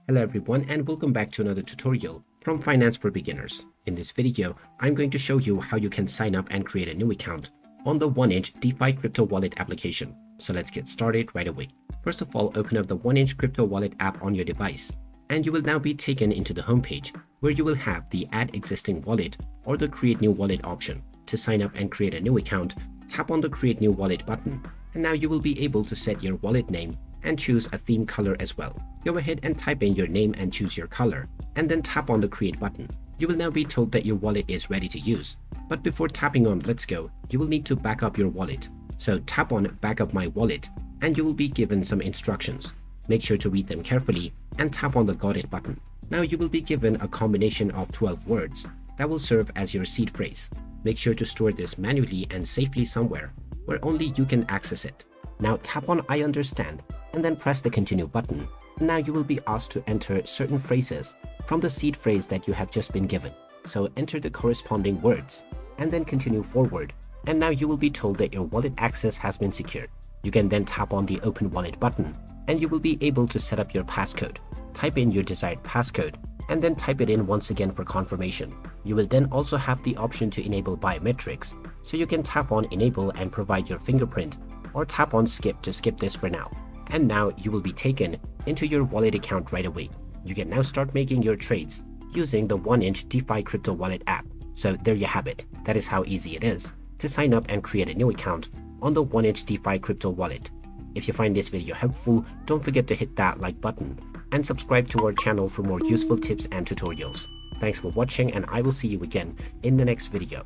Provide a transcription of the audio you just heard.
Hello everyone and welcome back to another tutorial from Finance for Beginners. In this video, I'm going to show you how you can sign up and create a new account on the 1inch DeFi crypto wallet application. So let's get started right away. First of all, open up the 1inch crypto wallet app on your device and you will now be taken into the homepage where you will have the add existing wallet or the create new wallet option. To sign up and create a new account, tap on the create new wallet button and now you will be able to set your wallet name and choose a theme color as well. Go ahead and type in your name and choose your color, and then tap on the create button. You will now be told that your wallet is ready to use. But before tapping on let's go, you will need to back up your wallet. So tap on back up my wallet and you will be given some instructions. Make sure to read them carefully and tap on the got it button. Now you will be given a combination of 12 words that will serve as your seed phrase. Make sure to store this manually and safely somewhere where only you can access it. Now tap on I understand and then press the continue button. Now you will be asked to enter certain phrases from the seed phrase that you have just been given. So enter the corresponding words and then continue forward. And now you will be told that your wallet access has been secured. You can then tap on the open wallet button and you will be able to set up your passcode. Type in your desired passcode and then type it in once again for confirmation. You will then also have the option to enable biometrics. So you can tap on enable and provide your fingerprint or tap on skip to skip this for now. And now you will be taken into your wallet account right away. You can now start making your trades using the 1inch DeFi crypto wallet app. So there you have it. That is how easy it is to sign up and create a new account on the 1inch DeFi crypto wallet. If you find this video helpful, don't forget to hit that like button and subscribe to our channel for more useful tips and tutorials. Thanks for watching and I will see you again in the next video.